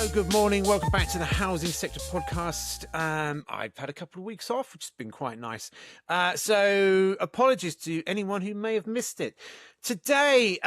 Hello, good morning. Welcome back to the Housing Sector Podcast. I've had a couple of weeks off, which has been quite nice. So apologies to anyone who may have missed it. Today,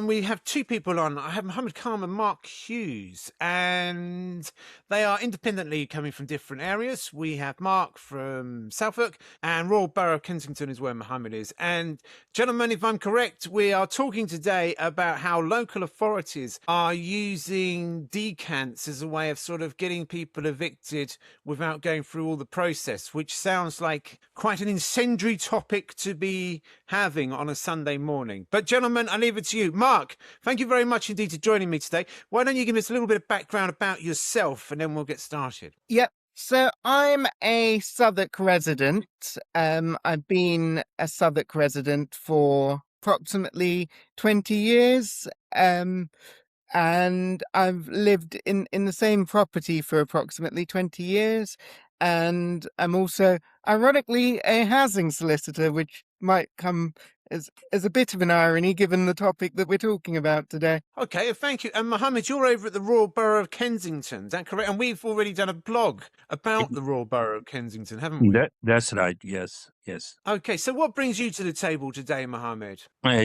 we have two people on. I have Muhammad Khan and Mark Hughes, and they are independently coming from different areas. We have Mark from Southwark, and Royal Borough of Kensington is where Muhammad is. And gentlemen, if I'm correct, we are talking today about how local authorities are using decants as a way of sort of getting people evicted without going through all the process, which sounds like quite an incendiary topic to be having on a Sunday morning. But gentlemen, I leave it to you. Mark, thank you very much indeed for joining me today. Why don't you give us a little bit of background about yourself and then we'll get started. Yep. So I'm a Southwark resident. I've been a Southwark resident for approximately 20 years. And I've lived in the same property for approximately 20 years. And I'm also, ironically, a housing solicitor, which might come as a bit of an irony given the topic that we're talking about today. Okay, thank you. And Mohammed, you're over at the Royal Borough of Kensington, is that correct? And we've already done a blog about the Royal Borough of Kensington, haven't we? That's right. Yes. Okay, so what brings you to the table today, Mohammed? I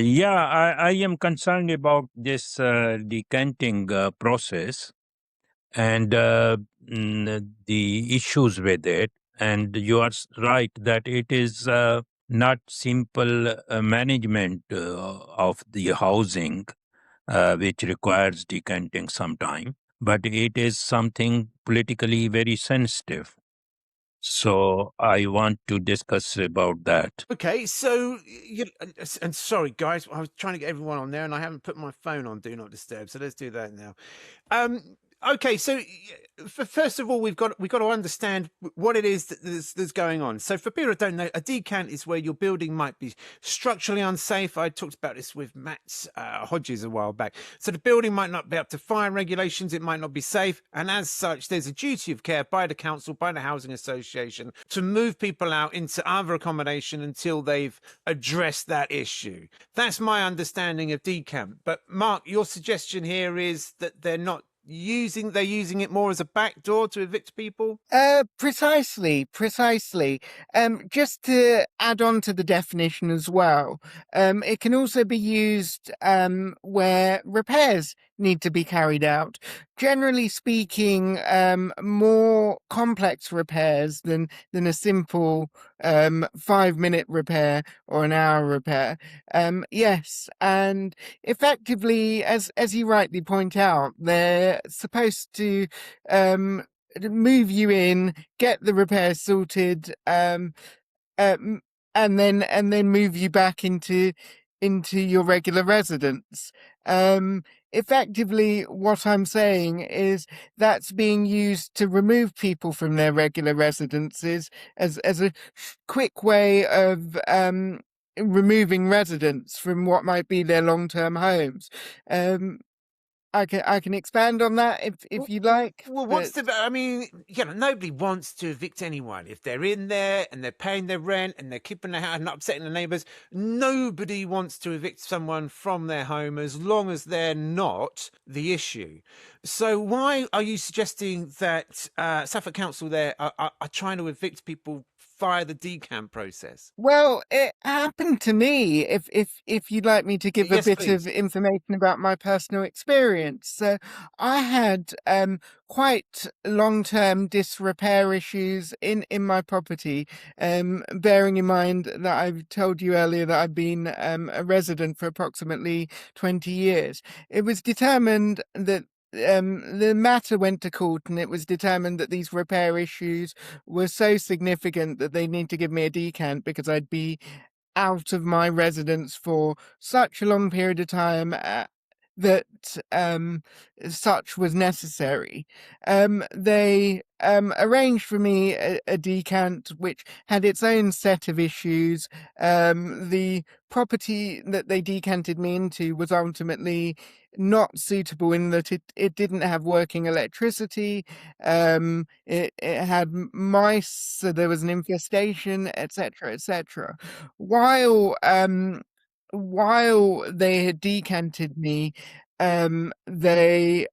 am concerned about this decanting process and the issues with it. And you are right that it is not simple management of the housing, which requires decanting sometime, but it is something politically very sensitive. So I want to discuss about that. Okay, so, and sorry, guys, I was trying to get everyone on there and I haven't put my phone on Do Not Disturb, so let's do that now. Okay, so first of all, we've got to understand what it is that's going on. So for people who don't know, a decant is where your building might be structurally unsafe. I talked about this with Matt Hodges a while back. So the building might not be up to fire regulations, it might not be safe, and as such, there's a duty of care by the council, by the housing association, to move people out into other accommodation until they've addressed that issue. That's my understanding of decant. But Mark, your suggestion here is that they're using it more as a backdoor to evict people? Precisely. Just to add on to the definition as well, it can also be used where repairs need to be carried out. Generally speaking, more complex repairs than a simple 5-minute repair or an hour repair. Yes, and effectively, as you rightly point out, they're supposed to move you in, get the repair sorted, and then move you back into your regular residence. Effectively, what I'm saying is that's being used to remove people from their regular residences as a quick way of removing residents from what might be their long-term homes. I can expand on that if you like. Well, nobody wants to evict anyone. If they're in there and they're paying their rent and they're keeping their house and not upsetting the neighbours, nobody wants to evict someone from their home as long as they're not the issue. So why are you suggesting that Suffolk Council there are trying to evict people via the decant process? Well, it happened to me, if you'd like me to give a bit of information about my personal experience. So I had quite long-term disrepair issues in my property, bearing in mind that I've told you earlier that I've been a resident for approximately 20 years. It was determined that the matter went to court and it was determined that these repair issues were so significant that they need to give me a decant because I'd be out of my residence for such a long period of time that such was necessary. They arranged for me a decant which had its own set of issues. The property that they decanted me into was ultimately not suitable in that it didn't have working electricity. It had mice, so there was an infestation, etc. While they had decanted me, they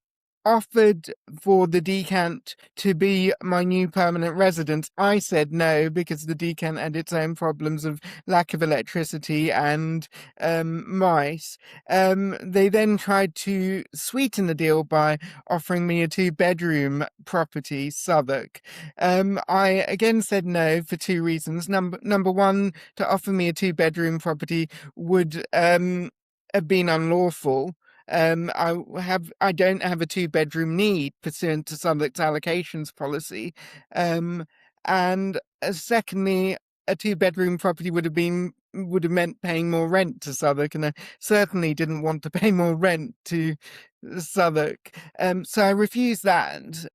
offered for the decant to be my new permanent residence. I said no because the decant had its own problems of lack of electricity and mice. They then tried to sweeten the deal by offering me a 2-bedroom property, Southwark. I again said no for 2 reasons. Number one, to offer me a 2-bedroom property would have been unlawful. I don't have a 2-bedroom need pursuant to Southwark's allocations policy. And secondly, a 2-bedroom property would have meant paying more rent to Southwark, and I certainly didn't want to pay more rent to Southwark. So I refused that.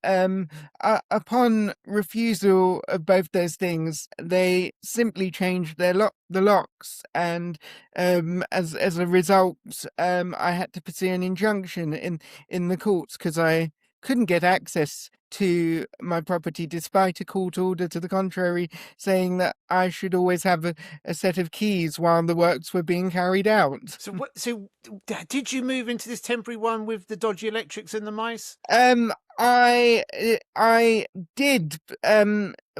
Upon refusal of both those things, they simply changed the locks, and as a result, I had to pursue an injunction in the courts because I couldn't get access to my property despite a court order to the contrary, saying that I should always have a set of keys while the works were being carried out. So did you move into this temporary one with the dodgy electrics and the mice? I did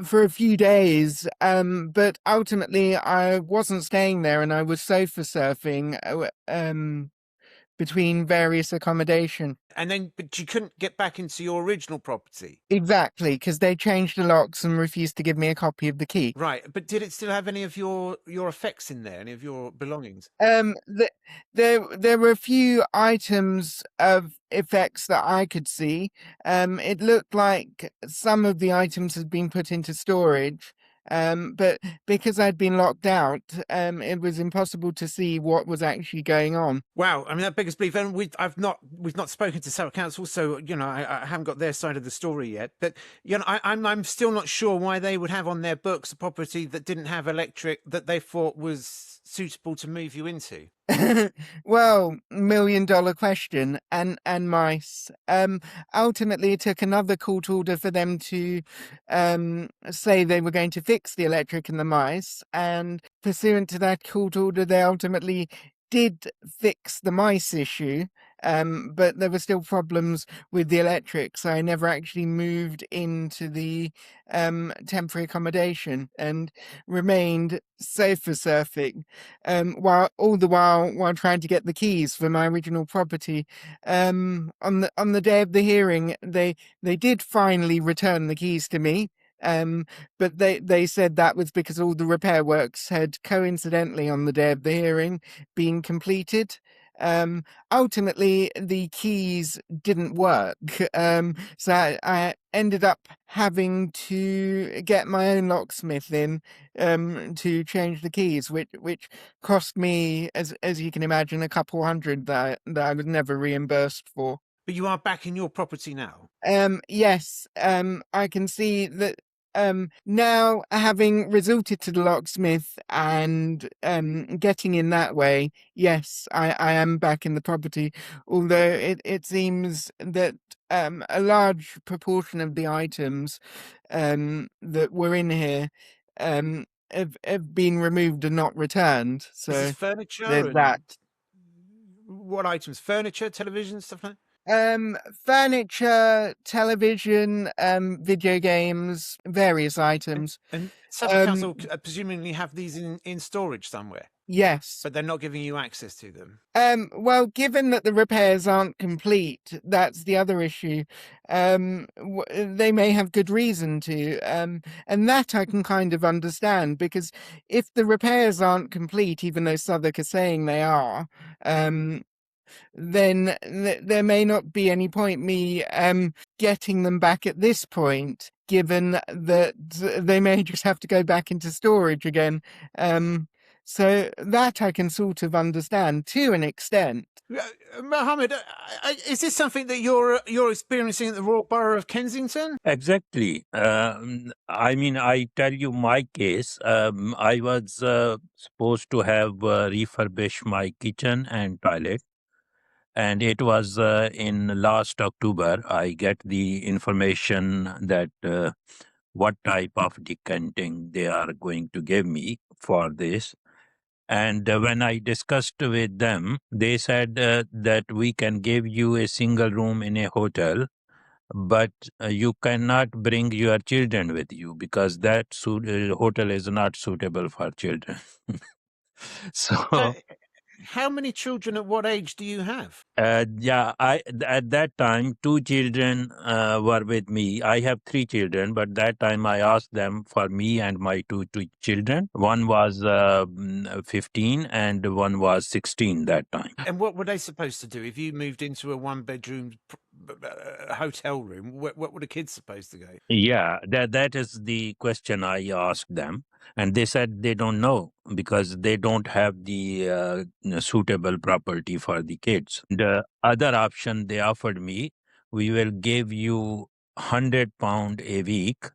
for a few days, but ultimately I wasn't staying there, and I was sofa surfing between various accommodation. But you couldn't get back into your original property? Exactly, because they changed the locks and refused to give me a copy of the key. Right, but did it still have any of your effects in there, any of your belongings? There were a few items of effects that I could see. It looked like some of the items had been put into storage. But because I'd been locked out, it was impossible to see what was actually going on. Wow, I mean, that beggars belief. And we've not spoken to Southwark Council, so I haven't got their side of the story yet. But I'm still not sure why they would have on their books a property that didn't have electric that they thought was suitable to move you into. Well, $1 million question, and mice. Ultimately, it took another court order for them to say they were going to fix the electric and the mice, and pursuant to that court order, they ultimately did fix the mice issue, but there were still problems with the electric, so I never actually moved into the temporary accommodation and remained sofa surfing, while trying to get the keys for my original property. On the day of the hearing, they did finally return the keys to me. But they said that was because all the repair works had coincidentally on the day of the hearing been completed. Ultimately, the keys didn't work, so I ended up having to get my own locksmith in to change the keys, which cost me, as you can imagine, a couple hundred that I was never reimbursed for. But you are back in your property now? Yes, I can see that now, having resorted to the locksmith and getting in that way, yes, I am back in the property, although it seems that a large proportion of the items that were in here have been removed and not returned. So this is furniture there's that. What items? Furniture, television, stuff like that? Furniture, television, video games, various items. And Southwark Council presumably have these in storage somewhere? Yes. But they're not giving you access to them? Well, given that the repairs aren't complete, that's the other issue. They may have good reason to, and that I can kind of understand, because if the repairs aren't complete, even though Southwark are saying they are, then there may not be any point me getting them back at this point, given that they may just have to go back into storage again. So that I can sort of understand to an extent. Mohammed, is this something that you're experiencing at the Royal Borough of Kensington? Exactly. I mean, I tell you my case. I was supposed to have refurbished my kitchen and toilet. And it was in last October, I get the information that what type of decanting they are going to give me for this. And when I discussed with them, they said that we can give you a single room in a hotel, but you cannot bring your children with you because that hotel is not suitable for children. So, So, how many children at what age do you have? yeah, at that time 2 children were with me. I have 3 children, but that time I asked them for me and my two children. One was 15 and one was 16 that time. And what were they supposed to do if you moved into a one-bedroom hotel room? What were the kids supposed to go? Yeah, that is the question I asked them, and they said they don't know because they don't have the suitable property for the kids. The other option they offered me, we will give you £100 a week,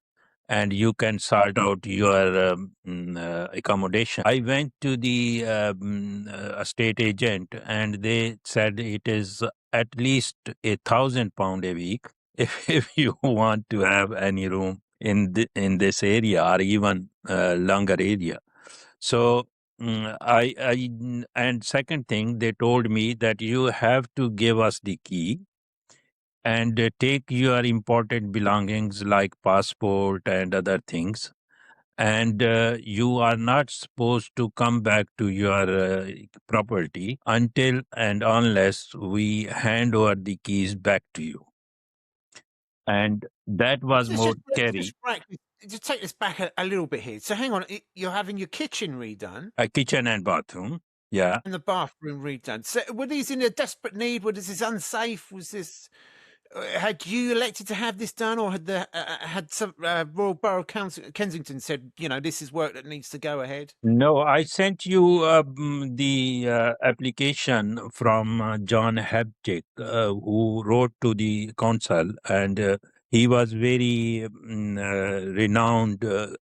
and you can sort out your accommodation. I went to the estate agent, and they said it is at least £1,000 a week if you want to have any room in this area or even longer area. So and second thing, they told me that you have to give us the key and take your important belongings like passport and other things, and you are not supposed to come back to your property until and unless we hand over the keys back to you. And that was more scary. Just take this back a little bit here. So hang on, you're having your kitchen redone, A kitchen and bathroom, yeah. and the bathroom redone. So were these in a desperate need? Was this unsafe? Was this? Had you elected to have this done, or had some Royal Borough Council Kensington said, this is work that needs to go ahead? No, I sent you the application from John Habchick, who wrote to the council, and he was very renowned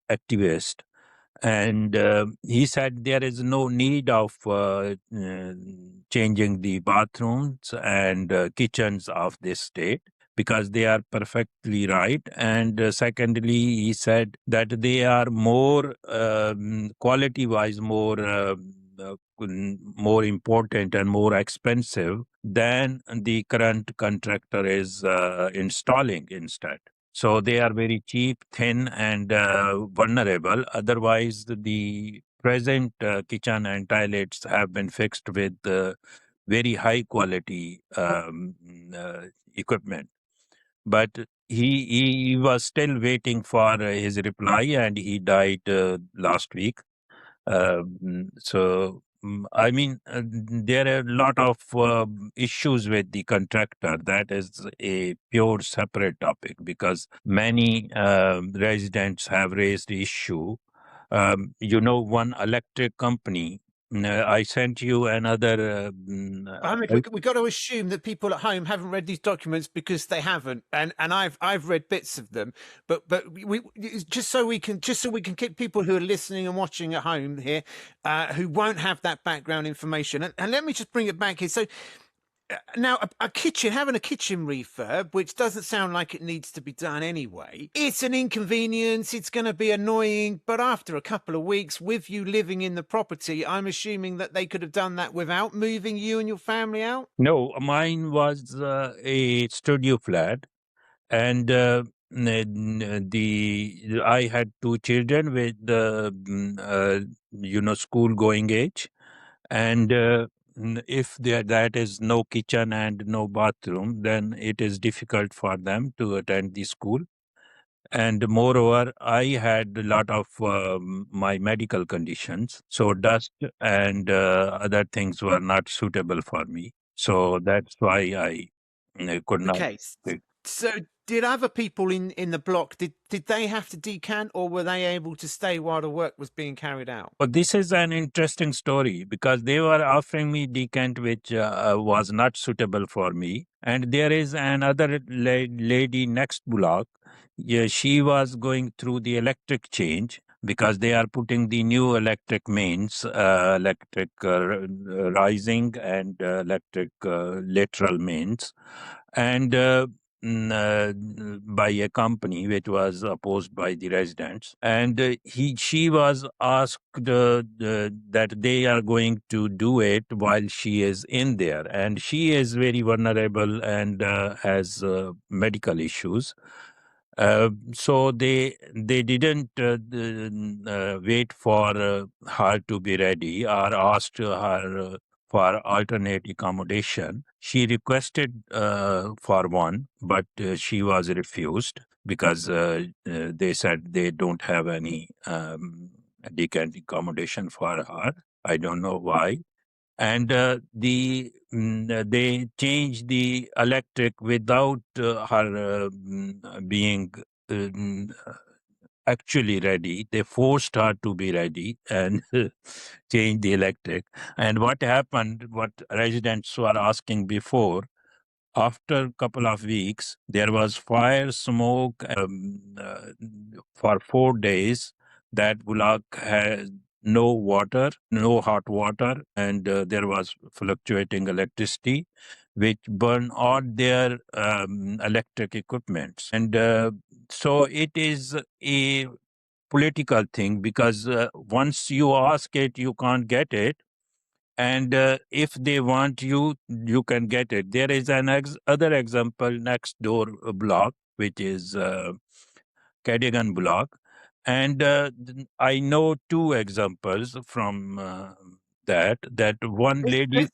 activist. And he said there is no need of changing the bathrooms and kitchens of this state because they are perfectly right. And secondly, he said that they are more quality-wise more important and more expensive than the current contractor is installing instead. So they are very cheap, thin, and vulnerable. Otherwise, the present kitchen and toilets have been fixed with very high quality equipment. But he was still waiting for his reply, and he died last week. I mean, there are a lot of issues with the contractor. That is a pure separate topic because many residents have raised the issue. One electric company. I sent you another. I mean, we've got to assume that people at home haven't read these documents because they haven't, and I've read bits of them, but we just so we can keep people who are listening and watching at home here, who won't have that background information, and let me just bring it back here. So. Now, having a kitchen refurb, which doesn't sound like it needs to be done anyway, it's an inconvenience, it's going to be annoying, but after a couple of weeks with you living in the property, I'm assuming that they could have done that without moving you and your family out? No, mine was a studio flat, and I had 2 children with school going age, and if that is no kitchen and no bathroom, then it is difficult for them to attend the school. And moreover, I had a lot of my medical conditions, so dust and other things were not suitable for me. So that's why I could not. Okay, so did other people in the block, did they have to decant, or were they able to stay while the work was being carried out? But this is an interesting story because they were offering me decant which was not suitable for me. And there is another lady next block. Yeah, she was going through the electric change because they are putting the new electric mains, electric rising and electric lateral mains. And by a company which was opposed by the residents, and she was asked that they are going to do it while she is in there, and she is very vulnerable and has medical issues. So they didn't wait for her to be ready or asked her for alternate accommodation. She requested for one, but she was refused because they said they don't have any decant accommodation for her. I don't know why. And they changed the electric without her being actually ready. They forced her to be ready and change the electric. And what happened, what residents were asking before, after a couple of weeks, there was fire, smoke for 4 days. That block had no water, no hot water, and there was fluctuating electricity, which burned all their electric equipments. And so it is a political thing because once you ask it, you can't get it. And if they want you, you can get it. There is an other example next door block, which is Cadogan block. And I know two examples from that one lady.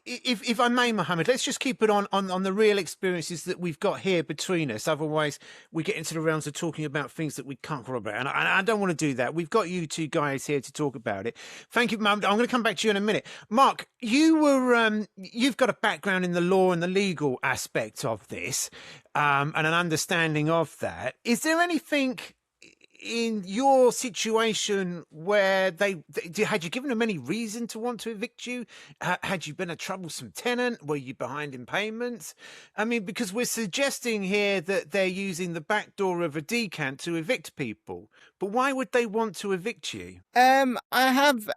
If I may, Mohammed, let's just keep it on the real experiences that we've got here between us. Otherwise, we get into the realms of talking about things that we can't corroborate. And I don't want to do that. We've got you two guys here to talk about it. Thank you, Mohammed. I'm going to come back to you in a minute. Mark, you've got a background in the law and the legal aspect of this, and an understanding of that. Is there anything in your situation where had you given them any reason to want to evict you? Had you been a troublesome tenant? Were you behind in payments? I mean, because we're suggesting here that they're using the back door of a decant to evict people, but why would they want to evict you? I have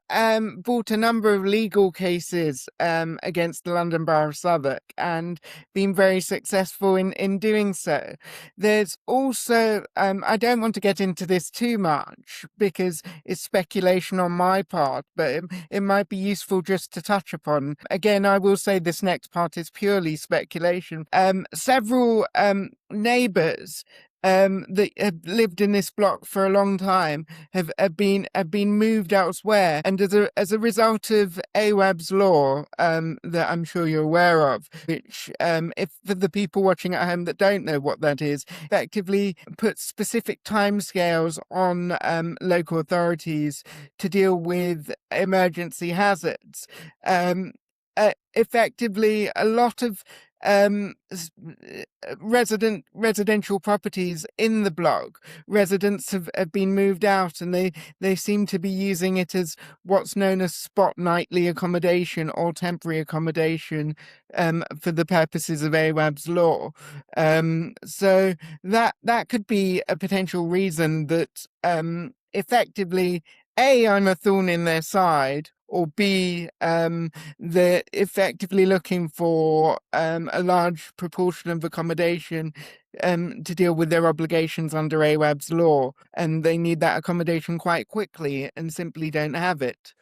brought a number of legal cases against the London Borough of Southwark and been very successful in doing so. There's also, I don't want to get into this too much because it's speculation on my part, but it might be useful just to touch upon. Again, I will say this next part is purely speculation. Several neighbours that have lived in this block for a long time have been moved elsewhere, and as a result of AWAB's law that I'm sure you're aware of, which if for the people watching at home that don't know what that is, effectively puts specific timescales on local authorities to deal with emergency hazards. Effectively, a lot of residential properties in the block, residents have been moved out, and they seem to be using it as what's known as spot nightly accommodation or temporary accommodation for the purposes of AWAB's law. So that could be a potential reason that effectively, A, I'm a thorn in their side, or B, they're effectively looking for a large proportion of accommodation to deal with their obligations under AWAB's law, and they need that accommodation quite quickly and simply don't have it.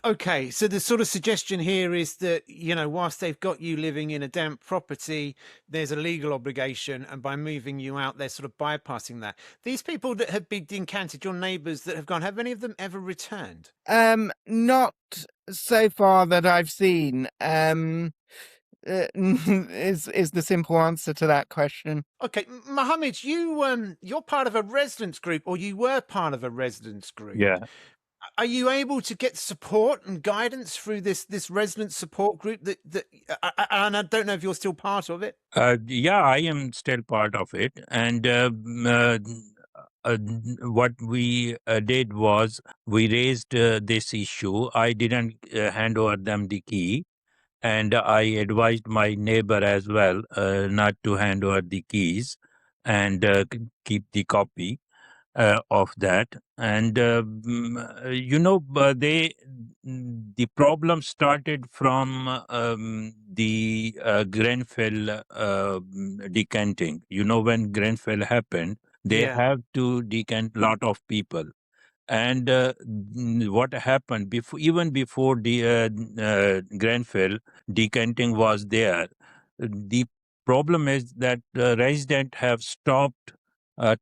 Okay, so the sort of suggestion here is that, whilst they've got you living in a damp property, there's a legal obligation, and by moving you out, they're sort of bypassing that. These people that have been decanted, your neighbours that have gone, have any of them ever returned? Not so far that I've seen. Is the simple answer to that question. Okay, Mohammed, you're part of a residence group, or you were part of a residence group. Yeah. Are you able to get support and guidance through this resident support group that and I don't know if you're still part of it? Yeah, I am still part of it. And what we did was we raised this issue. I didn't hand over them the key. And I advised my neighbor as well not to hand over the keys and keep the copy. of that. And the problem started from the Grenfell decanting. When Grenfell happened, they have to decant lot of people. And what happened even before the Grenfell decanting was there, the problem is that residents have stopped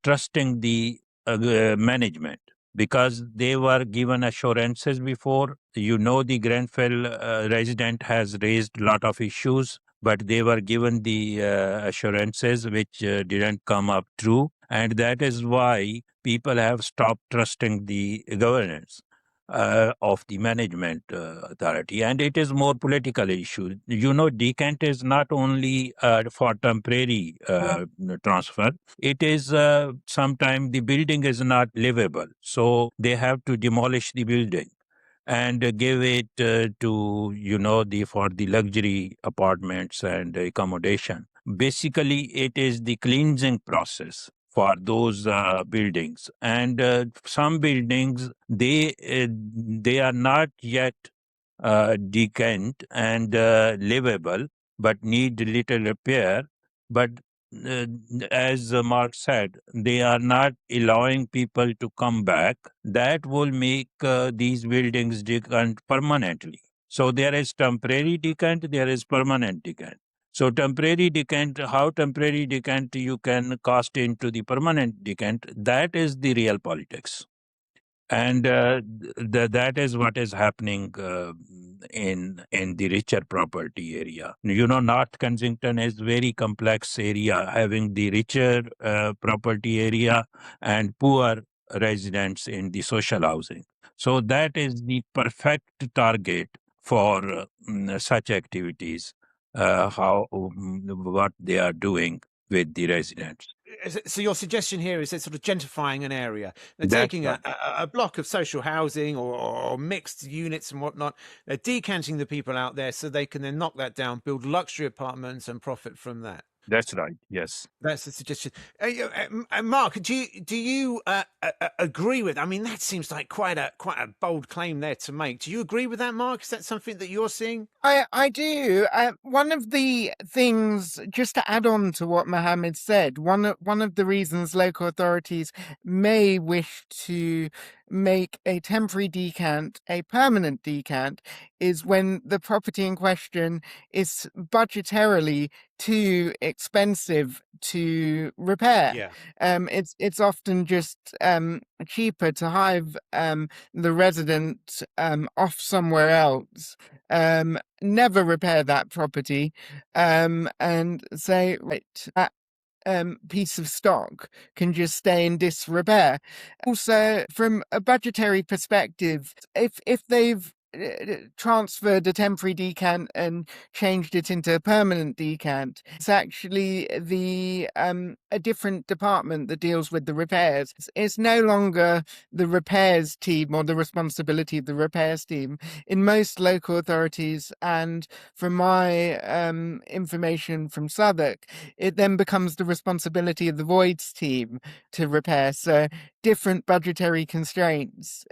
trusting the management, because they were given assurances before. The Grenfell resident has raised a lot of issues, but they were given the assurances which didn't come up true. And that is why people have stopped trusting the governance of the management authority. And it is more political issue. Decant is not only for temporary transfer. It is sometimes the building is not livable. So they have to demolish the building and give it for the luxury apartments and accommodation. Basically, it is the cleansing process for those buildings. And some buildings, they are not yet decant and livable, but need little repair. But uh, as Mark said, they are not allowing people to come back. That will make these buildings decant permanently. So there is temporary decant, there is permanent decant. So temporary decant, how temporary decant you can cast into the permanent decant, that is the real politics. And that is what is happening in the richer property area. North Kensington is very complex area, having the richer property area and poor residents in the social housing. So that is the perfect target for such activities. What they are doing with the residents. So your suggestion here is that sort of gentrifying an area. They're That's taking right. a block of social housing or mixed units and whatnot. They're decanting the people out there so they can then knock that down, build luxury apartments and profit from that. That's right. Yes. That's the suggestion. Mark, do you agree with? I mean, that seems like quite a bold claim there to make. Do you agree with that, Mark? Is that something that you're seeing? I do. One of the things, just to add on to what Mohammed said, one of the reasons local authorities may wish to make a temporary decant a permanent decant is when the property in question is budgetarily too expensive to repair. Yeah. It's often just cheaper to hive the resident off somewhere else, never repair that property, and say, right, that piece of stock can just stay in disrepair. Also, from a budgetary perspective, if they've transferred a temporary decant and changed it into a permanent decant, it's actually a different department that deals with the repairs. It's no longer the repairs team or the responsibility of the repairs team in most local authorities. And from my information from Southwark, it then becomes the responsibility of the voids team to repair. So different budgetary constraints.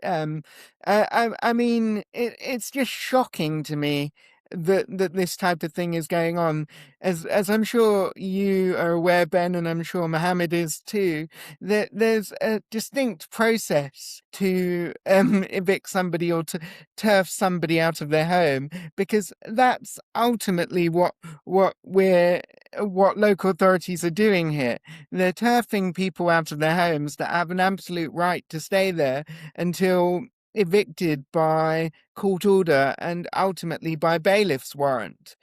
I mean, it's just shocking to me that this type of thing is going on. As I'm sure you are aware, Ben, and I'm sure Mohammed is too, that there's a distinct process to evict somebody or to turf somebody out of their home, because that's ultimately what local authorities are doing here. They're turfing people out of their homes that have an absolute right to stay there until evicted by court order and ultimately by bailiff's warrant,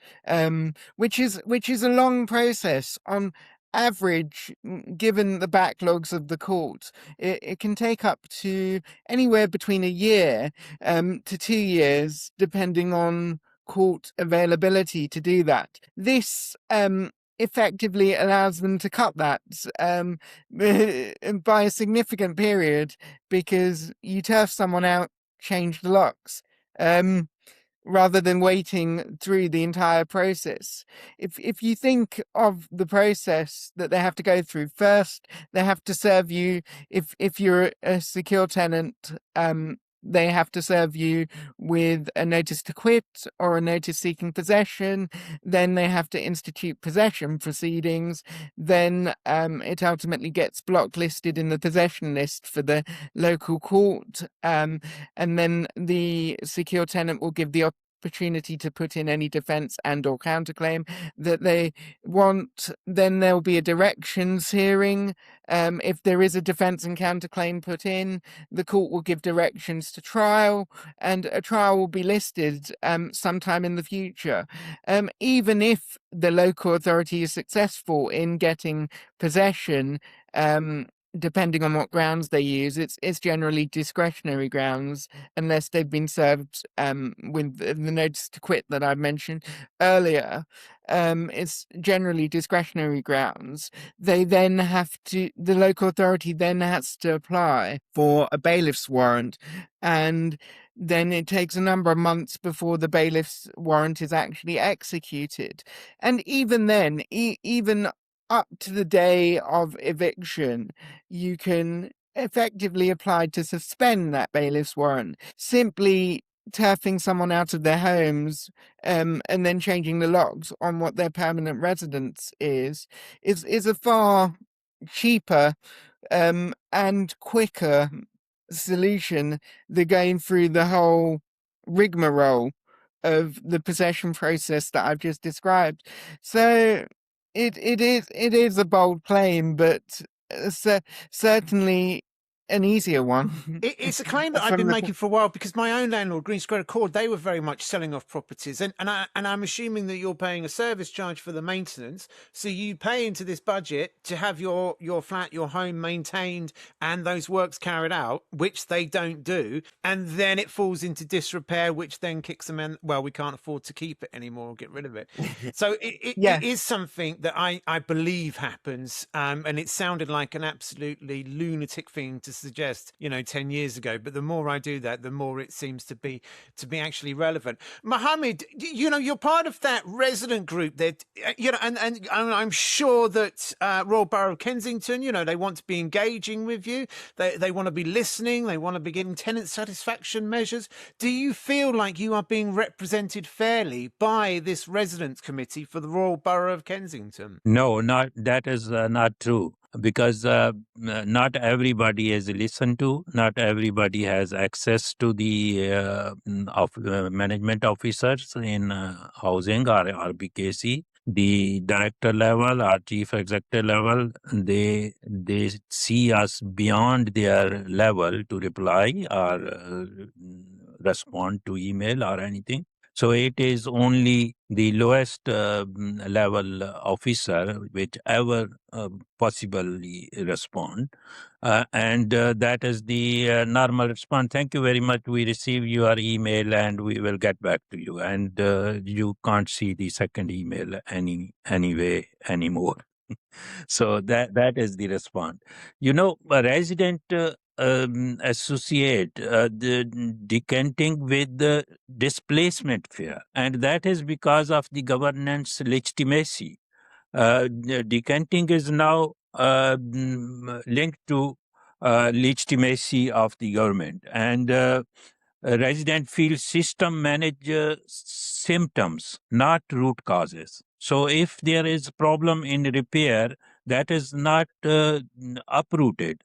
which is a long process. On average, given the backlogs of the court, it can take up to anywhere between a year to 2 years, depending on court availability to do that. This effectively allows them to cut that by a significant period, because you turf someone out, change the locks. rather than waiting through the entire process. If you think of the process that they have to go through, first they have to serve you, if you're a secure tenant, they have to serve you with a notice to quit or a notice seeking possession. Then they have to institute possession proceedings. Then it ultimately gets blocklisted in the possession list for the local court. And then the secure tenant will give the opportunity to put in any defence and or counterclaim that they want. Then there'll be a directions hearing. If there is a defence and counterclaim put in, the court will give directions to trial, and a trial will be listed sometime in the future. Even if the local authority is successful in getting possession, depending on what grounds they use, it's generally discretionary grounds, unless they've been served with the notice to quit that I mentioned earlier. It's generally discretionary grounds. The local authority then has to apply for a bailiff's warrant, and then it takes a number of months before the bailiff's warrant is actually executed. And even then, even up to the day of eviction, you can effectively apply to suspend that bailiff's warrant. Simply turfing someone out of their homes and then changing the locks on what their permanent residence is a far cheaper and quicker solution than going through the whole rigmarole of the possession process that I've just described. So it is a bold claim, but certainly an easier one. It's a claim that I've been making for a while, because my own landlord, Green Square Accord, they were very much selling off properties, and I'm assuming that you're paying a service charge for the maintenance, so you pay into this budget to have your flat, your home maintained, and those works carried out, which they don't do, and then it falls into disrepair, which then kicks them in. Well, we can't afford to keep it anymore or get rid of it. So it is something that I believe happens, and it sounded like an absolutely lunatic thing to suggest, 10 years ago, but the more I do that, the more it seems to be actually relevant. Mohammed, you're part of that resident group that, and I'm sure that Royal Borough of Kensington, they want to be engaging with you, they want to be listening, they want to be getting tenant satisfaction measures. Do you feel like you are being represented fairly by this residents committee for the Royal Borough of Kensington? No, that is not true, because not everybody is listened to. Not everybody has access to the management officers in housing or RBKC. The director level or chief executive level, they see us beyond their level to reply or respond to email or anything. So it is only the lowest level officer which ever possibly respond. And that is the normal response. Thank you very much. We receive your email and we will get back to you. And you can't see the second email anyway anymore. So that is the response. A resident associate the decanting with the displacement fear, and that is because of the governance legitimacy. Decanting is now linked to legitimacy of the government, and resident feel system manage symptoms, not root causes. So if there is a problem in repair, that is not uprooted.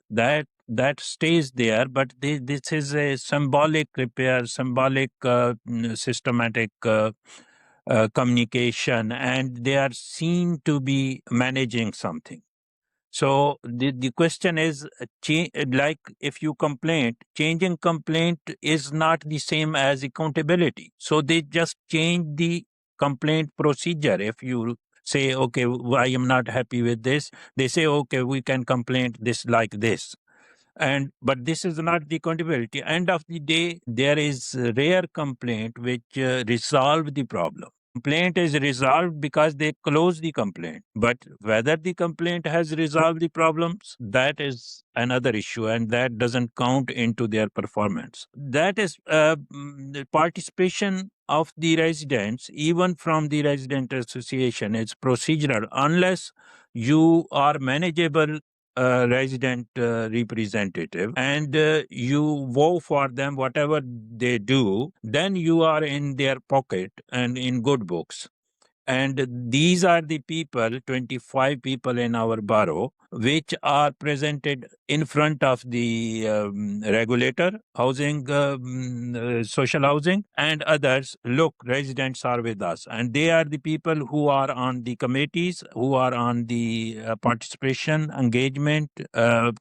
That stays there, but this is a symbolic repair, symbolic systematic communication, and they are seen to be managing something. So the question is, like if you complain, changing complaint is not the same as accountability. So they just change the complaint procedure. If you say, okay, I am not happy with this, they say, okay, we can complain this like this. But this is not the accountability. End of the day, there is a rare complaint which resolve the problem. complaint is resolved because they close the complaint. But whether the complaint has resolved the problems, that is another issue, and that doesn't count into their performance. That is the participation of the residents, even from the resident association, is procedural unless you are manageable resident representative and you vow for them whatever they do, then you are in their pocket and in good books. And these are the people, 25 people in our borough, which are presented in front of the regulator, housing, social housing, and others. Look, residents are with us. And they are the people who are on the committees, who are on the participation, engagement,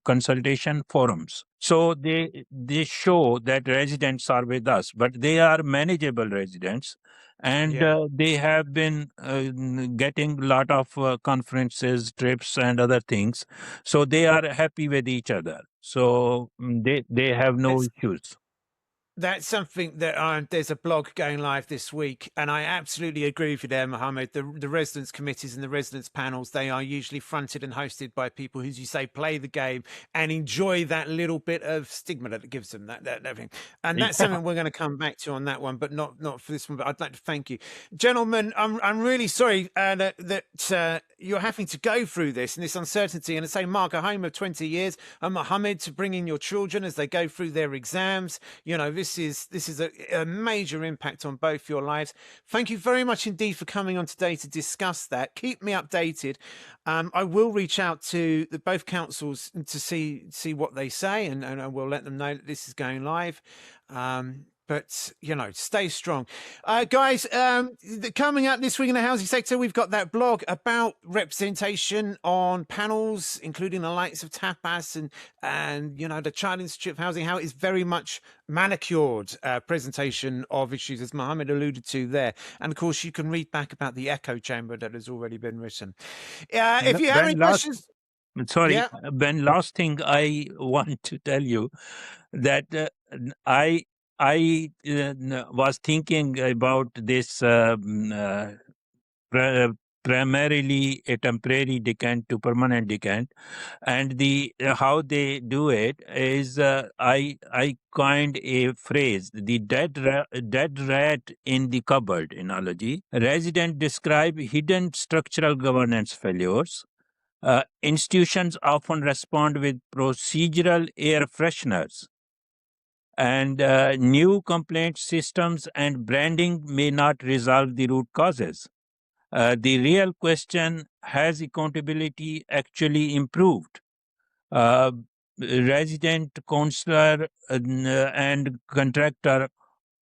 consultation forums. So they show that residents are with us, but they are manageable residents. And they have been getting a lot of conferences, trips, and other things. So they are happy with each other. So they have no issues. That's something that there's a blog going live this week, and I absolutely agree with you there, Mohammed. The residents committees and the residents panels, they are usually fronted and hosted by people who, as you say, play the game and enjoy that little bit of stigma that it gives them, that thing. And that's something we're going to come back to on that one, but not for this one. But I'd like to thank you, gentlemen. I'm really sorry that you're having to go through this and this uncertainty. And to say, Mark, a home of 20 years, and Mohammed, to bring in your children as they go through their exams. You know, this is a major impact on both your lives. Thank you very much indeed for coming on today to discuss that. Keep me updated. I will reach out to both councils to see what they say, and I will let them know that this is going live. But, you know, stay strong. Guys, coming up this week in the housing sector, we've got that blog about representation on panels, including the likes of Tapas and you know, the Child Institute of Housing, how it is very much manicured presentation of issues, as Mohammed alluded to there. And, of course, you can read back about the echo chamber that has already been written. If you have any questions... Sorry, Ben, last thing I want to tell you that I was thinking about this primarily a temporary decant to permanent decant, and the how they do it is I coined a phrase, the dead rat in the cupboard analogy. Residents describe hidden structural governance failures. Institutions often respond with procedural air fresheners. And new complaint systems and branding may not resolve the root causes. The real question, has accountability actually improved? Resident, councillor, and contractor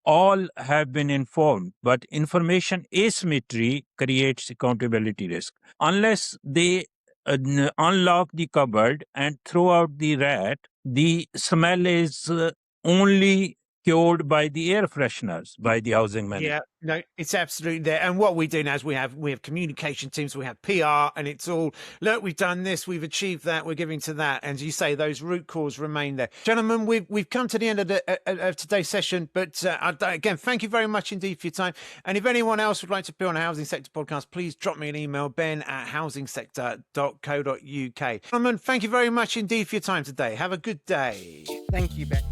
all have been informed, but information asymmetry creates accountability risk. Unless they unlock the cupboard and throw out the rat, the smell is only cured by the air fresheners, by the housing manager. Yeah, no, it's absolutely there. And what we do now is we have communication teams, we have PR, and it's all, look, we've done this, we've achieved that, we're giving to that. And as you say, those root cause remain there. Gentlemen, we've come to the end of today's session, but again, thank you very much indeed for your time. And if anyone else would like to be on a Housing Sector podcast, please drop me an email, ben@housingsector.co.uk. Gentlemen, thank you very much indeed for your time today. Have a good day. Thank you, Ben.